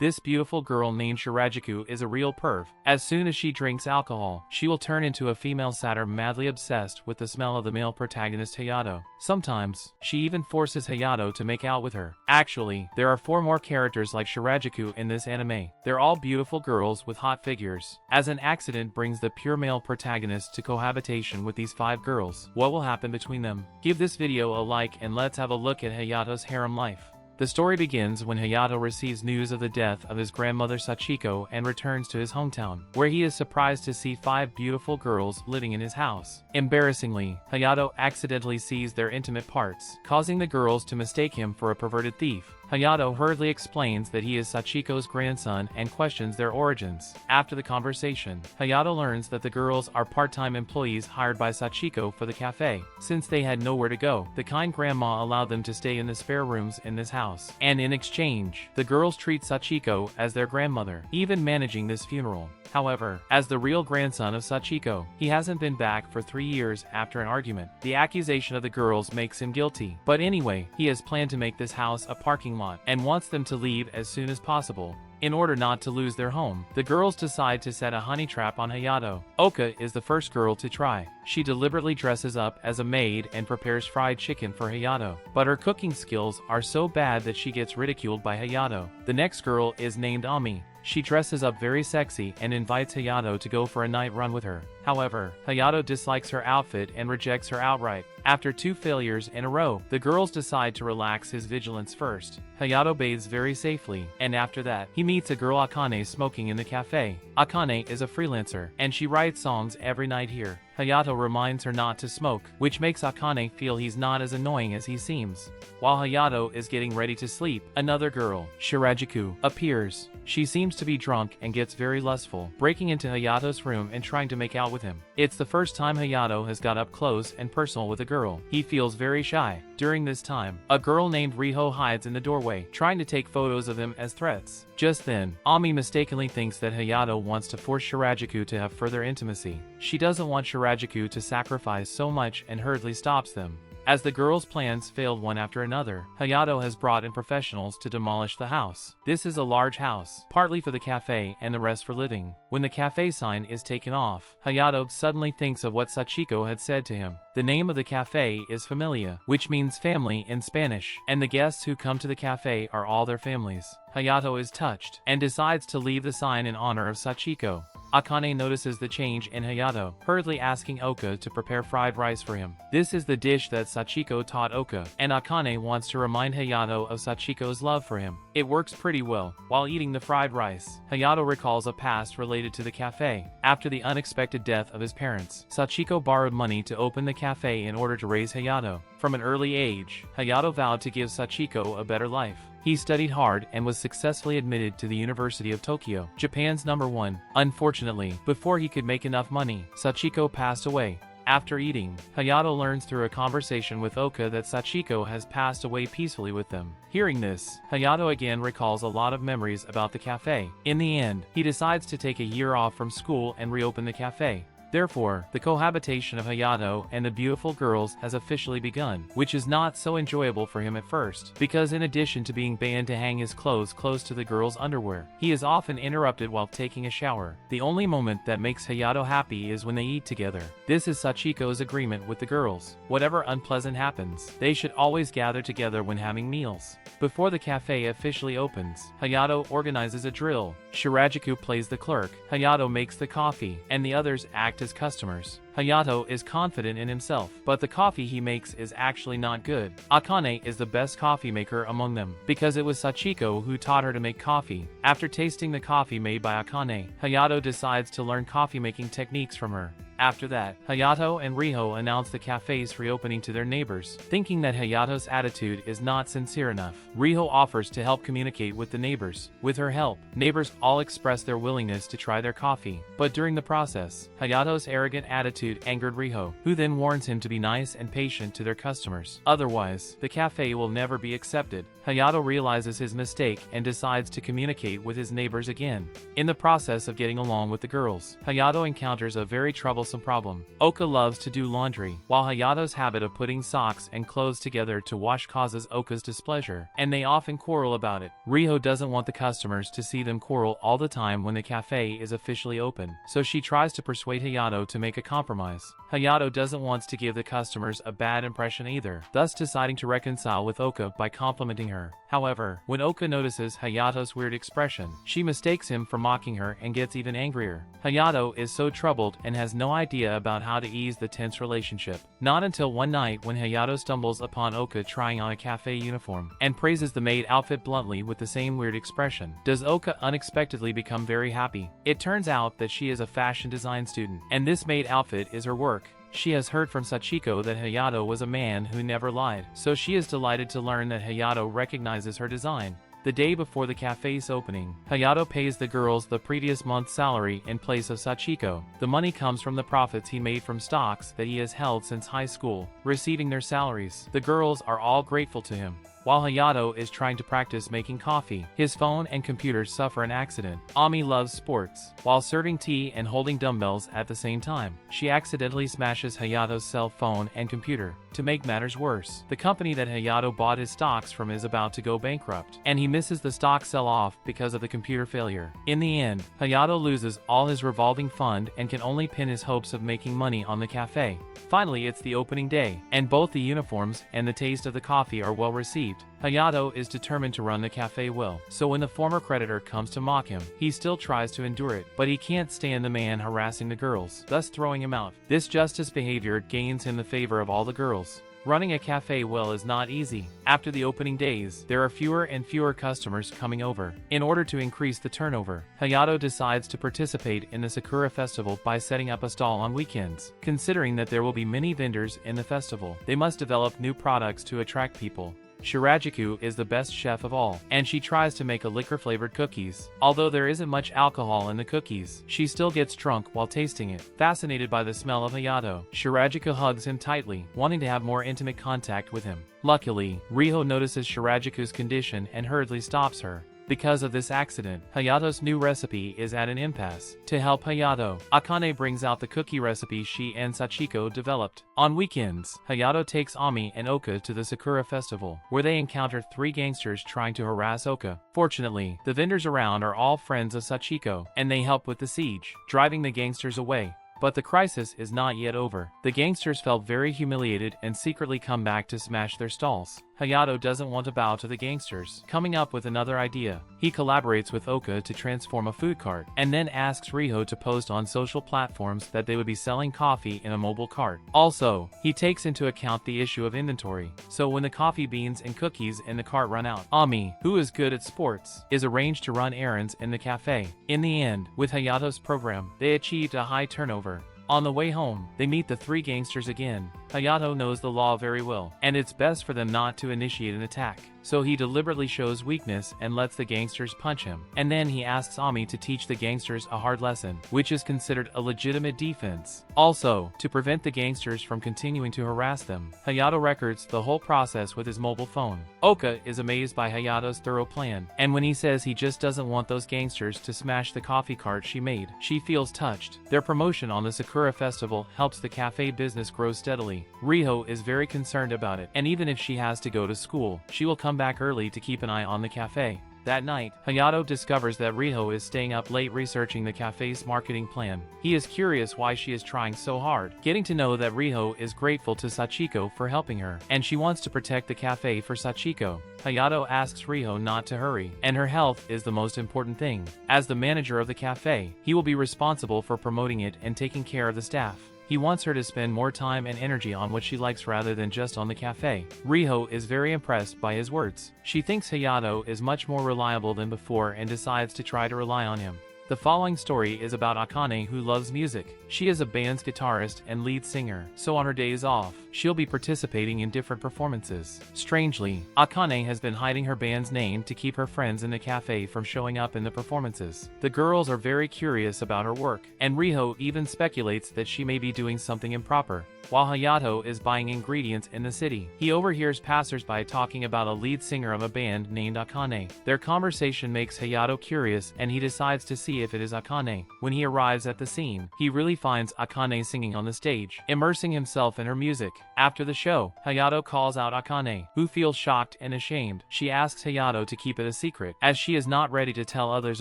This beautiful girl named Shirajuku is a real perv. As soon as she drinks alcohol, she will turn into a female satyr madly obsessed with the smell of the male protagonist Hayato. Sometimes, she even forces Hayato to make out with her. Actually, there are 4 more characters like Shirajuku in this anime. They're all beautiful girls with hot figures. As an accident brings the pure male protagonist to cohabitation with these 5 girls, what will happen between them? Give this video a like and let's have a look at Hayato's harem life. The story begins when Hayato receives news of the death of his grandmother Sachiko and returns to his hometown, where he is surprised to see 5 beautiful girls living in his house. Embarrassingly, Hayato accidentally sees their intimate parts, causing the girls to mistake him for a perverted thief. Hayato hurriedly explains that he is Sachiko's grandson and questions their origins. After the conversation, Hayato learns that the girls are part-time employees hired by Sachiko for the cafe. Since they had nowhere to go, the kind grandma allowed them to stay in the spare rooms in this house. And in exchange, the girls treat Sachiko as their grandmother, even managing this funeral. However, as the real grandson of Sachiko, he hasn't been back for 3 years after an argument. The accusation of the girls makes him guilty. But anyway, he has planned to make this house a parking lot and wants them to leave as soon as possible. In order not to lose their home, the girls decide to set a honey trap on Hayato. Oka is the first girl to try. She deliberately dresses up as a maid and prepares fried chicken for Hayato. But her cooking skills are so bad that she gets ridiculed by Hayato. The next girl is named Ami. She dresses up very sexy and invites Hayato to go for a night run with her. However, Hayato dislikes her outfit and rejects her outright. After 2 failures in a row, the girls decide to relax his vigilance first. Hayato bathes very safely, and after that, he meets a girl Akane smoking in the cafe. Akane is a freelancer, and she writes songs every night here. Hayato reminds her not to smoke, which makes Akane feel he's not as annoying as he seems. While Hayato is getting ready to sleep, another girl, Shirajuku, appears. She seems to be drunk and gets very lustful, breaking into Hayato's room and trying to make out with him. It's the first time Hayato has got up close and personal with a girl. He feels very shy. During this time, a girl named Riho hides in the doorway, trying to take photos of him as threats. Just then, Ami mistakenly thinks that Hayato wants to force Shirajuku to have further intimacy. She doesn't want Shirajuku to sacrifice so much and hurriedly stops them. As the girls' plans failed one after another, Hayato has brought in professionals to demolish the house. This is a large house, partly for the cafe and the rest for living. When the cafe sign is taken off, Hayato suddenly thinks of what Sachiko had said to him. The name of the cafe is Familia, which means family in Spanish, and the guests who come to the cafe are all their families. Hayato is touched, and decides to leave the sign in honor of Sachiko. Akane notices the change in Hayato, hurriedly asking Oka to prepare fried rice for him. This is the dish that Sachiko taught Oka, and Akane wants to remind Hayato of Sachiko's love for him. It works pretty well. While eating the fried rice, Hayato recalls a past related to the cafe. After the unexpected death of his parents, Sachiko borrowed money to open the cafe in order to raise Hayato. From an early age, Hayato vowed to give Sachiko a better life. He studied hard and was successfully admitted to the University of Tokyo, Japan's #1. Unfortunately, before he could make enough money, Sachiko passed away. After eating, Hayato learns through a conversation with Oka that Sachiko has passed away peacefully with them. Hearing this, Hayato again recalls a lot of memories about the cafe. In the end, he decides to take a year off from school and reopen the cafe. Therefore, the cohabitation of Hayato and the beautiful girls has officially begun, which is not so enjoyable for him at first, because in addition to being banned to hang his clothes close to the girls' underwear, he is often interrupted while taking a shower. The only moment that makes Hayato happy is when they eat together. This is Sachiko's agreement with the girls. Whatever unpleasant happens, they should always gather together when having meals. Before the cafe officially opens, Hayato organizes a drill. Shirajuku plays the clerk, Hayato makes the coffee, and the others act as customers. Hayato is confident in himself, but the coffee he makes is actually not good. Akane is the best coffee maker among them, because it was Sachiko who taught her to make coffee. After tasting the coffee made by Akane, Hayato decides to learn coffee making techniques from her. After that, Hayato and Riho announce the cafe's reopening to their neighbors. Thinking that Hayato's attitude is not sincere enough, Riho offers to help communicate with the neighbors. With her help, neighbors all express their willingness to try their coffee. But during the process, Hayato's arrogant attitude angered Riho, who then warns him to be nice and patient to their customers. Otherwise, the cafe will never be accepted. Hayato realizes his mistake and decides to communicate with his neighbors again. In the process of getting along with the girls, Hayato encounters a very troublesome troublesome problem. Oka loves to do laundry, while Hayato's habit of putting socks and clothes together to wash causes Oka's displeasure, and they often quarrel about it. Riho doesn't want the customers to see them quarrel all the time when the cafe is officially open, so she tries to persuade Hayato to make a compromise. Hayato doesn't want to give the customers a bad impression either, thus deciding to reconcile with Oka by complimenting her. However, when Oka notices Hayato's weird expression, she mistakes him for mocking her and gets even angrier. Hayato is so troubled and has no idea about how to ease the tense relationship. Not until one night when Hayato stumbles upon Oka trying on a cafe uniform and praises the maid outfit bluntly with the same weird expression, does Oka unexpectedly become very happy. It turns out that she is a fashion design student, and this maid outfit is her work. She has heard from Sachiko that Hayato was a man who never lied, so she is delighted to learn that Hayato recognizes her design. The day before the cafe's opening, Hayato pays the girls the previous month's salary in place of Sachiko. The money comes from the profits he made from stocks that he has held since high school. Receiving their salaries, the girls are all grateful to him. While Hayato is trying to practice making coffee, his phone and computer suffer an accident. Ami loves sports. While serving tea and holding dumbbells at the same time, she accidentally smashes Hayato's cell phone and computer. To make matters worse, the company that Hayato bought his stocks from is about to go bankrupt, and he misses the stock sell-off because of the computer failure. In the end, Hayato loses all his revolving fund and can only pin his hopes of making money on the cafe. Finally, it's the opening day, and both the uniforms and the taste of the coffee are well received. Hayato is determined to run the cafe well, so when the former creditor comes to mock him, he still tries to endure it, but he can't stand the man harassing the girls, thus throwing him out. This justice behavior gains him the favor of all the girls. Running a cafe well is not easy. After the opening days, there are fewer and fewer customers coming over. In order to increase the turnover, Hayato decides to participate in the Sakura Festival by setting up a stall on weekends. Considering that there will be many vendors in the festival, they must develop new products to attract people. Shirajuku is the best chef of all, and she tries to make a liquor-flavored cookies. Although there isn't much alcohol in the cookies, she still gets drunk while tasting it. Fascinated by the smell of Hayato, Shirajuku hugs him tightly, wanting to have more intimate contact with him. Luckily, Riho notices Shirajuku's condition and hurriedly stops her. Because of this accident, Hayato's new recipe is at an impasse. To help Hayato, Akane brings out the cookie recipe she and Sachiko developed. On weekends, Hayato takes Ami and Oka to the Sakura Festival, where they encounter 3 gangsters trying to harass Oka. Fortunately, the vendors around are all friends of Sachiko, and they help with the siege, driving the gangsters away. But the crisis is not yet over. The gangsters felt very humiliated and secretly come back to smash their stalls. Hayato doesn't want to bow to the gangsters, coming up with another idea. He collaborates with Oka to transform a food cart, and then asks Riho to post on social platforms that they would be selling coffee in a mobile cart. Also, he takes into account the issue of inventory, so when the coffee beans and cookies in the cart run out, Ami, who is good at sports, is arranged to run errands in the cafe. In the end, with Hayato's program, they achieved a high turnover. On the way home, they meet the 3 gangsters again. Hayato knows the law very well, and it's best for them not to initiate an attack. So he deliberately shows weakness and lets the gangsters punch him. And then he asks Ami to teach the gangsters a hard lesson, which is considered a legitimate defense. Also, to prevent the gangsters from continuing to harass them, Hayato records the whole process with his mobile phone. Oka is amazed by Hayato's thorough plan, and when he says he just doesn't want those gangsters to smash the coffee cart she made, she feels touched. Their promotion on the Sakura Festival helps the cafe business grow steadily. Riho is very concerned about it, and even if she has to go to school, she will come back early to keep an eye on the cafe. That night, Hayato discovers that Riho is staying up late researching the cafe's marketing plan. He is curious why she is trying so hard, getting to know that Riho is grateful to Sachiko for helping her, and she wants to protect the cafe for Sachiko. Hayato asks Riho not to hurry, and her health is the most important thing. As the manager of the cafe, he will be responsible for promoting it and taking care of the staff. He wants her to spend more time and energy on what she likes rather than just on the cafe. Riho is very impressed by his words. She thinks Hayato is much more reliable than before and decides to try to rely on him. The following story is about Akane, who loves music. She is a band's guitarist and lead singer, so on her days off, she'll be participating in different performances. Strangely, Akane has been hiding her band's name to keep her friends in the cafe from showing up in the performances. The girls are very curious about her work, and Riho even speculates that she may be doing something improper. While Hayato is buying ingredients in the city, he overhears passersby talking about a lead singer of a band named Akane. Their conversation makes Hayato curious, and he decides to see see if it is Akane. When he arrives at the scene, he really finds Akane singing on the stage, immersing himself in her music. After the show, Hayato calls out Akane, who feels shocked and ashamed. She asks Hayato to keep it a secret, as she is not ready to tell others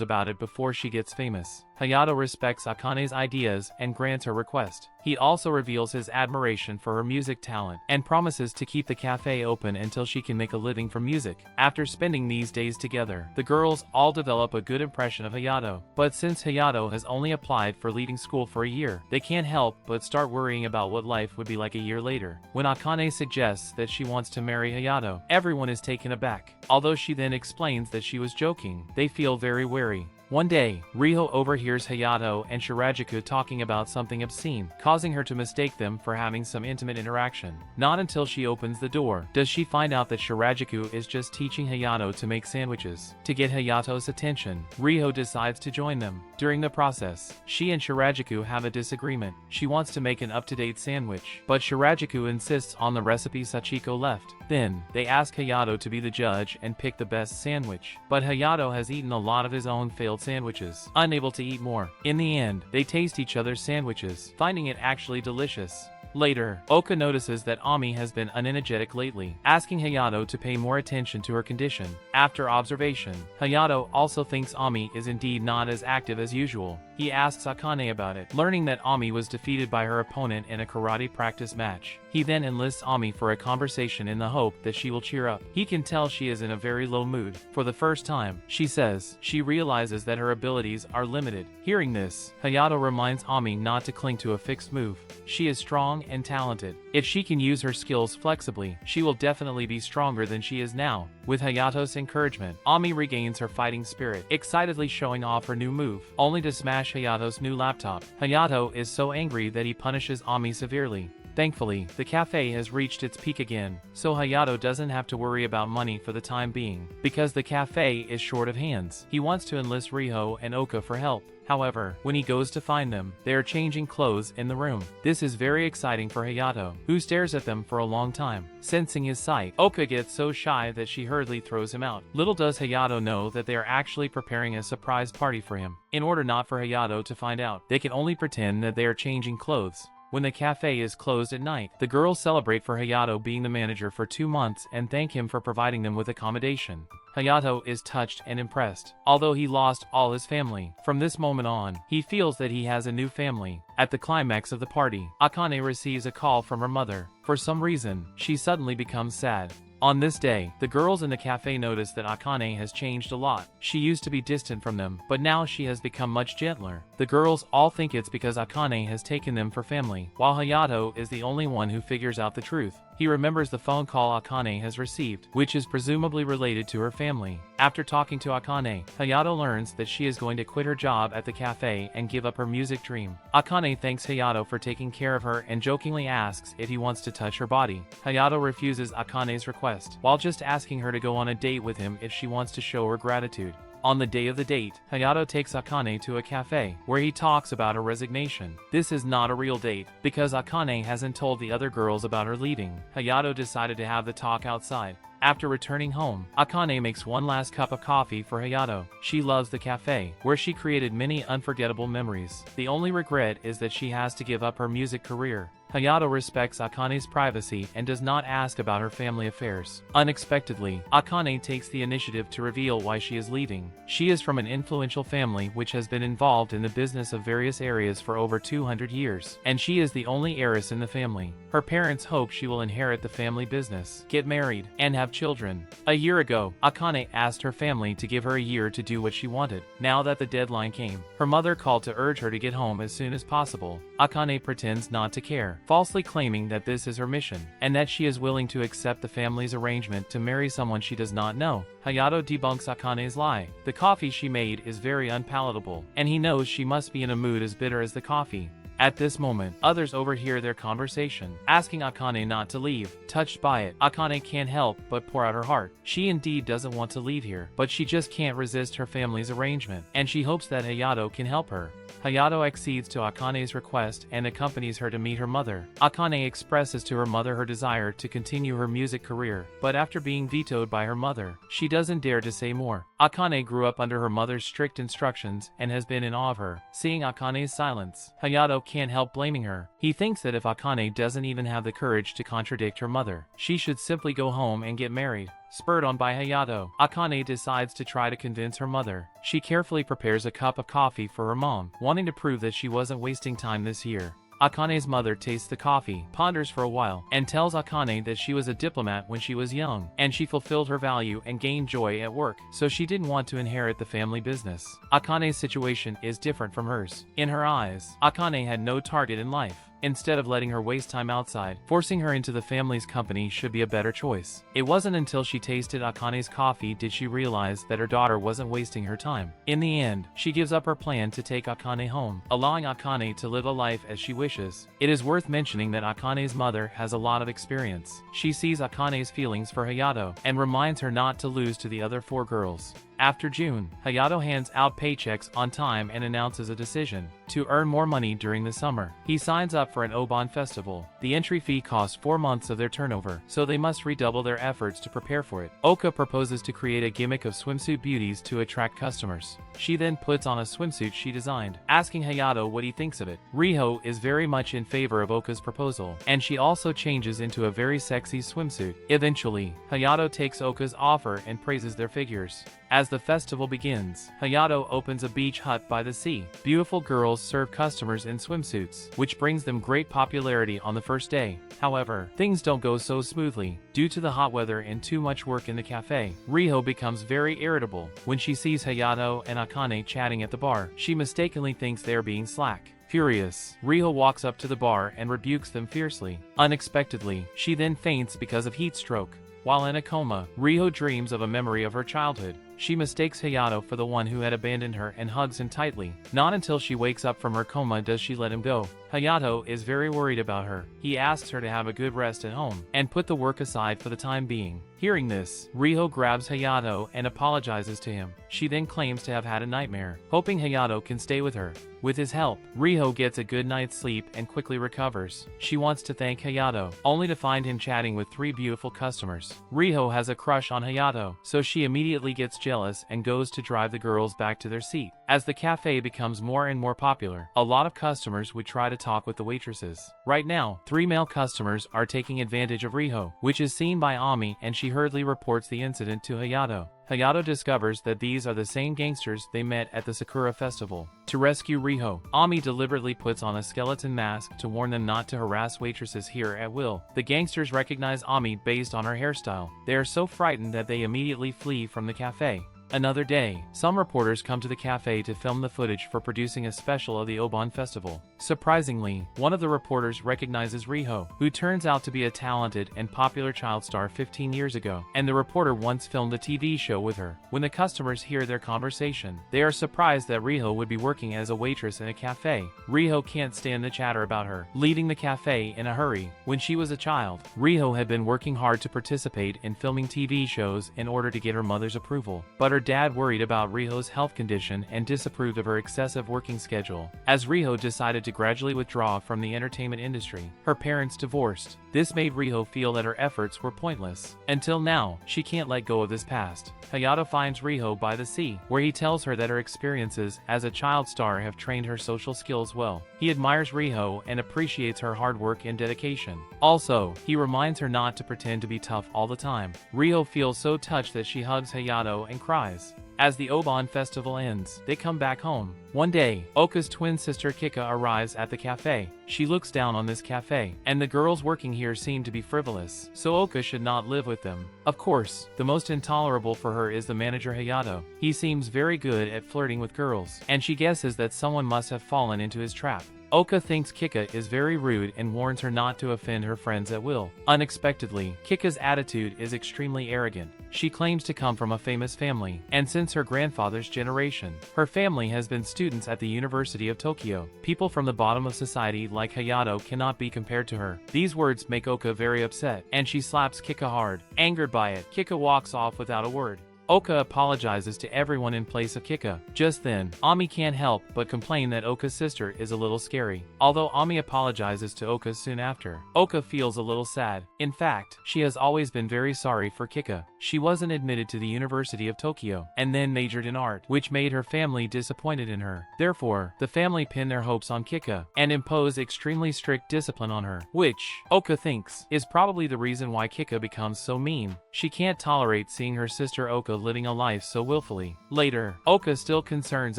about it before she gets famous. Hayato respects Akane's ideas and grants her request. He also reveals his admiration for her music talent and promises to keep the cafe open until she can make a living from music. After spending these days together, the girls all develop a good impression of Hayato. But since Hayato has only applied for leaving school for a year, they can't help but start worrying about what life would be like a year later. When Akane suggests that she wants to marry Hayato, everyone is taken aback. Although she then explains that she was joking, they feel very wary. One day, Riho overhears Hayato and Shirajuku talking about something obscene, causing her to mistake them for having some intimate interaction. Not until she opens the door does she find out that Shirajuku is just teaching Hayato to make sandwiches. To get Hayato's attention, Riho decides to join them. During the process, she and Shirajuku have a disagreement. She wants to make an up-to-date sandwich, but Shirajuku insists on the recipe Sachiko left. Then, they ask Hayato to be the judge and pick the best sandwich. But Hayato has eaten a lot of his own failed sandwiches, unable to eat more. In the end, they taste each other's sandwiches, finding it actually delicious. Later, Oka notices that Ami has been unenergetic lately, asking Hayato to pay more attention to her condition. After observation, Hayato also thinks Ami is indeed not as active as usual. He asks Akane about it, learning that Ami was defeated by her opponent in a karate practice match. He then enlists Ami for a conversation in the hope that she will cheer up. He can tell she is in a very low mood. For the first time, she says she realizes that her abilities are limited. Hearing this, Hayato reminds Ami not to cling to a fixed move. She is strong and talented. If she can use her skills flexibly, she will definitely be stronger than she is now. With Hayato's encouragement, Ami regains her fighting spirit, excitedly showing off her new move, only to smash Hayato's new laptop. Hayato is so angry that he punishes Ami severely. Thankfully, the cafe has reached its peak again, so Hayato doesn't have to worry about money for the time being. Because the cafe is short of hands, he wants to enlist Riho and Oka for help. However, when he goes to find them, they are changing clothes in the room. This is very exciting for Hayato, who stares at them for a long time. Sensing his sight, Oka gets so shy that she hurriedly throws him out. Little does Hayato know that they are actually preparing a surprise party for him. In order not for Hayato to find out, they can only pretend that they are changing clothes. When the cafe is closed at night, the girls celebrate for Hayato being the manager for 2 months and thank him for providing them with accommodation. Hayato is touched and impressed, although he lost all his family. From this moment on, he feels that he has a new family. At the climax of the party, Akane receives a call from her mother. For some reason, she suddenly becomes sad. On this day, the girls in the cafe notice that Akane has changed a lot. She used to be distant from them, but now she has become much gentler. The girls all think it's because Akane has taken them for family, while Hayato is the only one who figures out the truth. He remembers the phone call Akane has received, which is presumably related to her family. After talking to Akane, Hayato learns that she is going to quit her job at the cafe and give up her music dream. Akane thanks Hayato for taking care of her and jokingly asks if he wants to touch her body. Hayato refuses Akane's request, while just asking her to go on a date with him if she wants to show her gratitude. On the day of the date, Hayato takes Akane to a cafe, where he talks about her resignation. This is not a real date, because Akane hasn't told the other girls about her leaving. Hayato decided to have the talk outside. After returning home, Akane makes one last cup of coffee for Hayato. She loves the cafe, where she created many unforgettable memories. The only regret is that she has to give up her music career. Hayato respects Akane's privacy and does not ask about her family affairs. Unexpectedly, Akane takes the initiative to reveal why she is leaving. She is from an influential family which has been involved in the business of various areas for over 200 years, and she is the only heiress in the family. Her parents hope she will inherit the family business, get married, and have children. A year ago, Akane asked her family to give her a year to do what she wanted. Now that the deadline came, her mother called to urge her to get home as soon as possible. Akane pretends not to care, falsely claiming that this is her mission, and that she is willing to accept the family's arrangement to marry someone she does not know. Hayato debunks Akane's lie. The coffee she made is very unpalatable, and he knows she must be in a mood as bitter as the coffee. At this moment, others overhear their conversation, asking Akane not to leave. Touched by it, Akane can't help but pour out her heart. She indeed doesn't want to leave here, but she just can't resist her family's arrangement, and she hopes that Hayato can help her. Hayato accedes to Akane's request and accompanies her to meet her mother. Akane expresses to her mother her desire to continue her music career, but after being vetoed by her mother, she doesn't dare to say more. Akane grew up under her mother's strict instructions and has been in awe of her. Seeing Akane's silence, Hayato can't help blaming her. He thinks that if Akane doesn't even have the courage to contradict her mother, she should simply go home and get married. Spurred on by Hayato, Akane decides to try to convince her mother. She carefully prepares a cup of coffee for her mom, wanting to prove that she wasn't wasting time this year. Akane's mother tastes the coffee, ponders for a while, and tells Akane that she was a diplomat when she was young, and she fulfilled her value and gained joy at work, so she didn't want to inherit the family business. Akane's situation is different from hers. In her eyes, Akane had no target in life. Instead of letting her waste time outside, forcing her into the family's company should be a better choice. It wasn't until she tasted Akane's coffee did she realize that her daughter wasn't wasting her time. In the end, she gives up her plan to take Akane home, allowing Akane to live a life as she wishes. It is worth mentioning that Akane's mother has a lot of experience. She sees Akane's feelings for Hayato, and reminds her not to lose to the other 4 girls. After June, Hayato hands out paychecks on time and announces a decision to earn more money during the summer. He signs up for an Oka Festival. The entry fee costs 4 months of their turnover, so they must redouble their efforts to prepare for it. Oka proposes to create a gimmick of swimsuit beauties to attract customers. She then puts on a swimsuit she designed, asking Hayato what he thinks of it. Riho is very much in favor of Oka's proposal, and she also changes into a very sexy swimsuit. Eventually, Hayato takes Oka's offer and praises their figures. As the festival begins, Hayato opens a beach hut by the sea. Beautiful girls serve customers in swimsuits, which brings them great popularity on the first day. However, things don't go so smoothly. Due to the hot weather and too much work in the cafe, Riho becomes very irritable. When she sees Hayato and Akane chatting at the bar, she mistakenly thinks they are being slack. Furious, Riho walks up to the bar and rebukes them fiercely. Unexpectedly, she then faints because of heat stroke. While in a coma, Riho dreams of a memory of her childhood. She mistakes Hayato for the one who had abandoned her and hugs him tightly. Not until she wakes up from her coma does she let him go. Hayato is very worried about her. He asks her to have a good rest at home and put the work aside for the time being. Hearing this, Riho grabs Hayato and apologizes to him. She then claims to have had a nightmare, hoping Hayato can stay with her. With his help, Riho gets a good night's sleep and quickly recovers. She wants to thank Hayato, only to find him chatting with 3 beautiful customers. Riho has a crush on Hayato, so she immediately gets jealous and goes to drive the girls back to their seat. As the cafe becomes more and more popular, a lot of customers would try to talk with the waitresses. Right now, 3 male customers are taking advantage of Riho, which is seen by Ami, and she hurriedly reports the incident to Hayato. Hayato discovers that these are the same gangsters they met at the Sakura Festival. To rescue Riho, Ami deliberately puts on a skeleton mask to warn them not to harass waitresses here at will. The gangsters recognize Ami based on her hairstyle. They are so frightened that they immediately flee from the cafe. Another day, some reporters come to the cafe to film the footage for producing a special of the Oka Festival. Surprisingly, one of the reporters recognizes Riho, who turns out to be a talented and popular child star 15 years ago, and the reporter once filmed a TV show with her. When the customers hear their conversation, they are surprised that Riho would be working as a waitress in a cafe. Riho can't stand the chatter about her, leaving the cafe in a hurry. When she was a child, Riho had been working hard to participate in filming TV shows in order to get her mother's approval, but her dad worried about Riho's health condition and disapproved of her excessive working schedule. As Riho decided to gradually withdraw from the entertainment industry, her parents divorced. This made Riho feel that her efforts were pointless. Until now, she can't let go of this past. Hayato finds Riho by the sea, where he tells her that her experiences as a child star have trained her social skills well. He admires Riho and appreciates her hard work and dedication. Also, he reminds her not to pretend to be tough all the time. Riho feels so touched that she hugs Hayato and cries. As the Oka Festival ends, they come back home. One day, Oka's twin sister Kikka arrives at the cafe. She looks down on this cafe, and the girls working here seem to be frivolous, so Oka should not live with them. Of course, the most intolerable for her is the manager Hayato. He seems very good at flirting with girls, and she guesses that someone must have fallen into his trap. Oka thinks Kikka is very rude and warns her not to offend her friends at will. Unexpectedly, Kikka's attitude is extremely arrogant. She claims to come from a famous family, and since her grandfather's generation, her family has been students at the University of Tokyo. People from the bottom of society like Hayato cannot be compared to her. These words make Oka very upset, and she slaps Kikka hard. Angered by it, Kikka walks off without a word. Oka apologizes to everyone in place of Kikka. Just then, Ami can't help but complain that Oka's sister is a little scary. Although Ami apologizes to Oka soon after, Oka feels a little sad. In fact, she has always been very sorry for Kikka. she wasn't admitted to the University of Tokyo, and then majored in art, which made her family disappointed in her. Therefore, the family pinned their hopes on Kikka, and imposed extremely strict discipline on her, which, Oka thinks, is probably the reason why Kikka becomes so mean. She can't tolerate seeing her sister Oka living a life so willfully. Later, Oka still concerns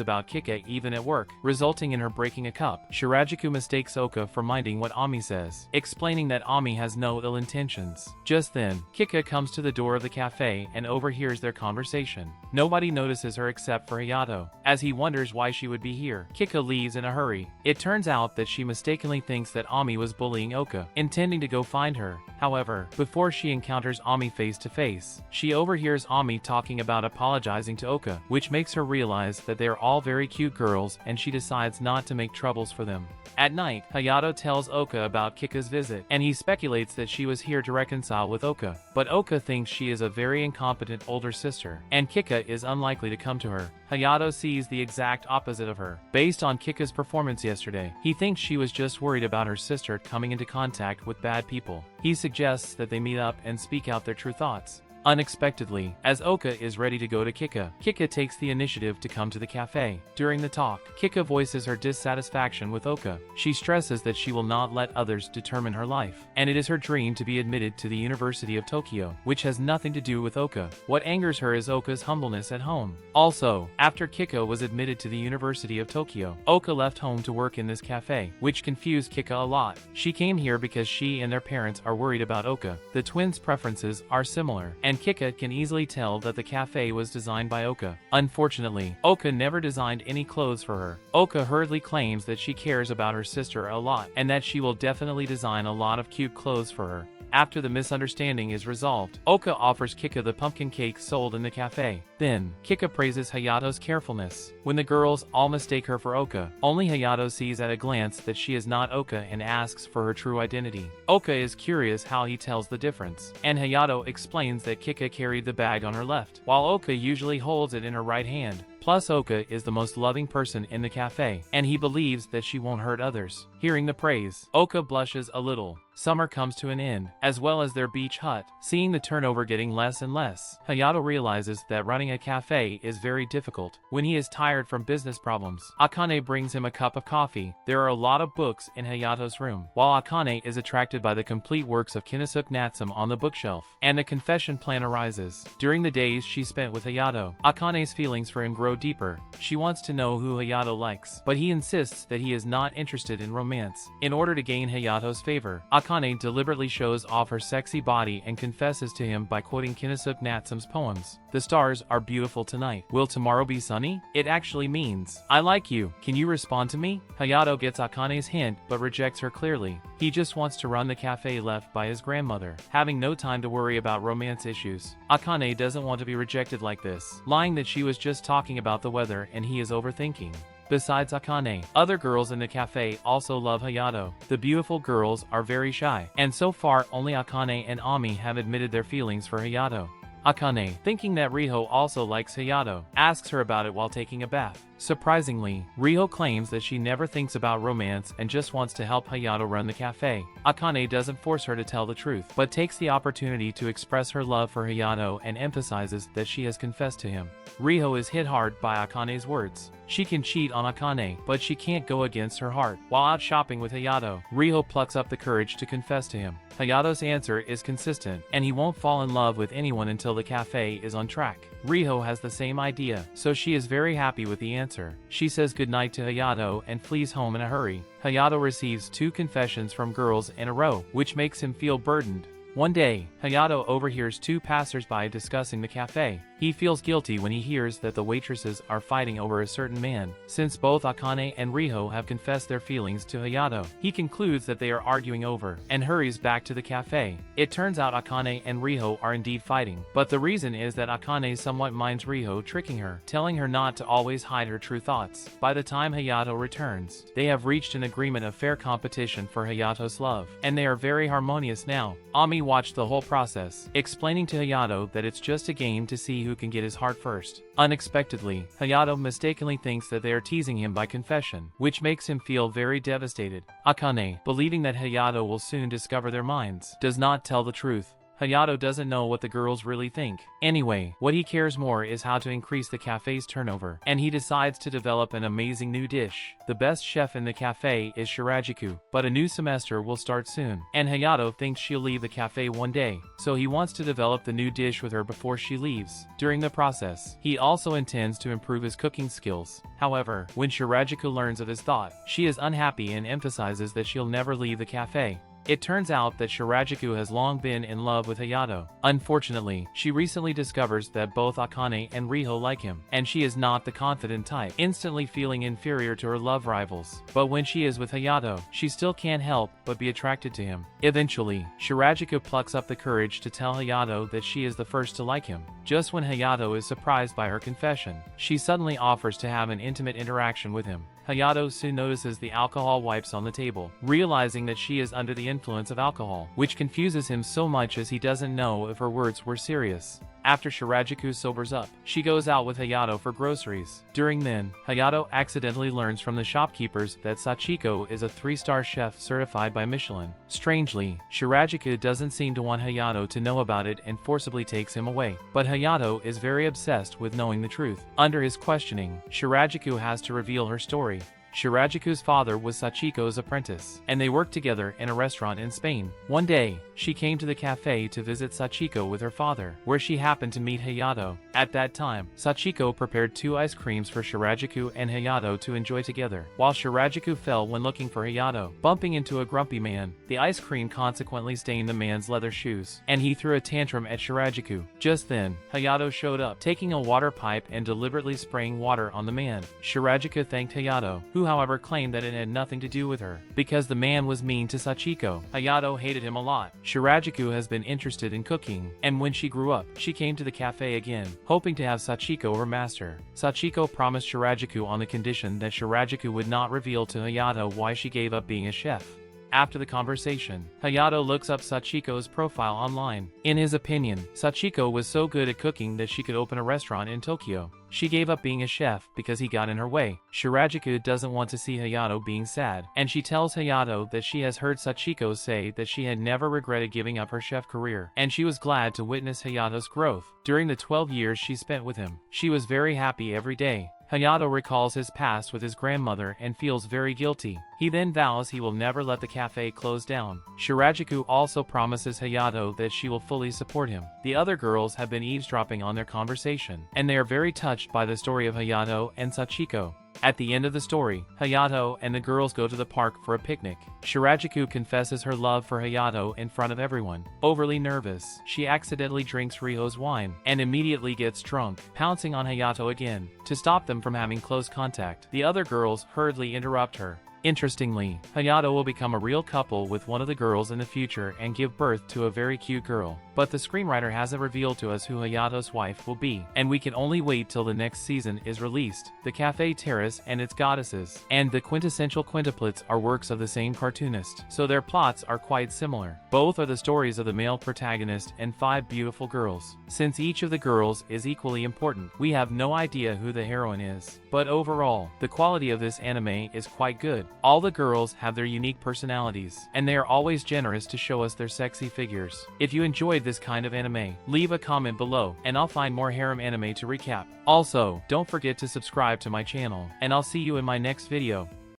about Kikka even at work, resulting in her breaking a cup. Shirajuku mistakes Oka for minding what Ami says, explaining that Ami has no ill intentions. Just then, Kikka comes to the door of the cafe and overhears their conversation. Nobody notices her except for Hayato, as he wonders why she would be here. Kikka leaves in a hurry. It turns out that she mistakenly thinks that Ami was bullying Oka, intending to go find her. However, before she encounters Ami face to face, she overhears Ami talking about apologizing to Oka, which makes her realize that they are all very cute girls, and she decides not to make troubles for them. At night, Hayato tells Oka about Kikka's visit, and he speculates that she was here to reconcile with Oka. But Oka thinks she is a very incompetent older sister, and Kikka is unlikely to come to her. Hayato sees the exact opposite of her. Based on Kikka's performance yesterday, he thinks she was just worried about her sister coming into contact with bad people. He suggests that they meet up and speak out their true thoughts. Unexpectedly, as Oka is ready to go to Kikka, Kikka takes the initiative to come to the cafe. During the talk, Kikka voices her dissatisfaction with Oka. She stresses that she will not let others determine her life, and it is her dream to be admitted to the University of Tokyo, which has nothing to do with Oka. What angers her is Oka's humbleness at home. Also, after Kikka was admitted to the University of Tokyo, Oka left home to work in this cafe, which confused Kikka a lot. She came here because she and their parents are worried about Oka. The twins' preferences are similar, and Kikka can easily tell that the cafe was designed by Oka. Unfortunately, Oka never designed any clothes for her. Oka hurriedly claims that she cares about her sister a lot, and that she will definitely design a lot of cute clothes for her. After the misunderstanding is resolved, Oka offers Kikka the pumpkin cake sold in the cafe. Then, Kikka praises Hayato's carefulness. When the girls all mistake her for Oka, only Hayato sees at a glance that she is not Oka and asks for her true identity. Oka is curious how he tells the difference, and Hayato explains that Kikka carried the bag on her left, while Oka usually holds it in her right hand. Plus, Oka is the most loving person in the cafe, and he believes that she won't hurt others. Hearing the praise, Oka blushes a little. Summer comes to an end, as well as their beach hut. Seeing the turnover getting less and less, Hayato realizes that running a cafe is very difficult. When he is tired from business problems, Akane brings him a cup of coffee. There are a lot of books in Hayato's room, while Akane is attracted by the complete works of Konosuke Natsume on the bookshelf, and a confession plan arises. During the days she spent with Hayato, Akane's feelings for him grow deeper. She wants to know who Hayato likes, but he insists that he is not interested in romance. In order to gain Hayato's favor, Akane deliberately shows off her sexy body and confesses to him by quoting Konosuke Natsume's poems. "The stars are beautiful tonight. Will tomorrow be sunny?" It actually means, "I like you. Can you respond to me?" Hayato gets Akane's hint but rejects her clearly. He just wants to run the cafe left by his grandmother, having no time to worry about romance issues. Akane doesn't want to be rejected like this, lying that she was just talking about the weather and he is overthinking. Besides Akane, other girls in the cafe also love Hayato. The beautiful girls are very shy, and so far only Akane and Ami have admitted their feelings for Hayato. Akane, thinking that Riho also likes Hayato, asks her about it while taking a bath. Surprisingly, Riho claims that she never thinks about romance and just wants to help Hayato run the cafe. Akane doesn't force her to tell the truth, but takes the opportunity to express her love for Hayato and emphasizes that she has confessed to him. Riho is hit hard by Akane's words. She can cheat on Akane, but she can't go against her heart. While out shopping with Hayato, Riho plucks up the courage to confess to him. Hayato's answer is consistent, and he won't fall in love with anyone until the cafe is on track. Riho has the same idea, so she is very happy with the answer. She says goodnight to Hayato and flees home in a hurry. Hayato receives 2 confessions from girls in a row, which makes him feel burdened. One day, Hayato overhears 2 passersby discussing the cafe. He feels guilty when he hears that the waitresses are fighting over a certain man. Since both Akane and Riho have confessed their feelings to Hayato, he concludes that they are arguing over, and hurries back to the cafe. It turns out Akane and Riho are indeed fighting, but the reason is that Akane somewhat minds Riho tricking her, telling her not to always hide her true thoughts. By the time Hayato returns, they have reached an agreement of fair competition for Hayato's love, and they are very harmonious now. Ami watched the whole process, explaining to Hayato that it's just a game to see who can get his heart first. Unexpectedly, Hayato mistakenly thinks that they are teasing him by confession, which makes him feel very devastated. Akane, believing that Hayato will soon discover their minds, does not tell the truth. Hayato doesn't know what the girls really think. Anyway, what he cares more is how to increase the cafe's turnover, and he decides to develop an amazing new dish. The best chef in the cafe is Shirajuku, but a new semester will start soon, and Hayato thinks she'll leave the cafe one day, so he wants to develop the new dish with her before she leaves. During the process, he also intends to improve his cooking skills. However, when Shirajuku learns of his thought, she is unhappy and emphasizes that she'll never leave the cafe. It turns out that Shirajuku has long been in love with Hayato. Unfortunately, she recently discovers that both Akane and Riho like him, and she is not the confident type, instantly feeling inferior to her love rivals. But when she is with Hayato, she still can't help but be attracted to him. Eventually, Shirajuku plucks up the courage to tell Hayato that she is the first to like him. Just when Hayato is surprised by her confession, she suddenly offers to have an intimate interaction with him. Hayato soon notices the alcohol wipes on the table, realizing that she is under the influence of alcohol, which confuses him so much as he doesn't know if her words were serious. After Shirajuku sobers up, she goes out with Hayato for groceries. During then, Hayato accidentally learns from the shopkeepers that Sachiko is a 3-star chef certified by Michelin. Strangely, Shirajuku doesn't seem to want Hayato to know about it and forcibly takes him away. But Hayato is very obsessed with knowing the truth. Under his questioning, Shirajuku has to reveal her story. Shirajuku's father was Sachiko's apprentice, and they worked together in a restaurant in Spain. One day, she came to the cafe to visit Sachiko with her father, where she happened to meet Hayato. At that time, Sachiko prepared 2 ice creams for Shirajuku and Hayato to enjoy together, while Shirajuku fell when looking for Hayato, bumping into a grumpy man. The ice cream consequently stained the man's leather shoes, and he threw a tantrum at Shirajuku. Just then, Hayato showed up, taking a water pipe and deliberately spraying water on the man. Shirajuku thanked Hayato, who however claimed that it had nothing to do with her, because the man was mean to Sachiko. Hayato hated him a lot. Shirajuku has been interested in cooking, and when she grew up, she came to the cafe again, hoping to have Sachiko her master. Sachiko promised Shirajuku on the condition that Shirajuku would not reveal to Hayato why she gave up being a chef. After the conversation, Hayato looks up Sachiko's profile online. In his opinion, Sachiko was so good at cooking that she could open a restaurant in Tokyo. She gave up being a chef because he got in her way. Shirajuku doesn't want to see Hayato being sad, and she tells Hayato that she has heard Sachiko say that she had never regretted giving up her chef career, and she was glad to witness Hayato's growth. During the 12 years she spent with him, she was very happy every day. Hayato recalls his past with his grandmother and feels very guilty. He then vows he will never let the cafe close down. Shirajuku also promises Hayato that she will fully support him. The other girls have been eavesdropping on their conversation, and they are very touched by the story of Hayato and Sachiko. At the end of the story, Hayato and the girls go to the park for a picnic. Shirajuku confesses her love for Hayato in front of everyone. Overly nervous, she accidentally drinks Riho's wine, and immediately gets drunk, pouncing on Hayato again. To stop them from having close contact, the other girls hurriedly interrupt her. Interestingly, Hayato will become a real couple with one of the girls in the future and give birth to a very cute girl. But the screenwriter hasn't revealed to us who Hayato's wife will be, and we can only wait till the next season is released. The Café Terrace and its goddesses, and the quintessential quintuplets are works of the same cartoonist, so their plots are quite similar. Both are the stories of the male protagonist and 5 beautiful girls. Since each of the girls is equally important, we have no idea who the heroine is. But overall, the quality of this anime is quite good. All the girls have their unique personalities, and they are always generous to show us their sexy figures. If you enjoyed this kind of anime, leave a comment below, and I'll find more harem anime to recap. Also, don't forget to subscribe to my channel, and I'll see you in my next video.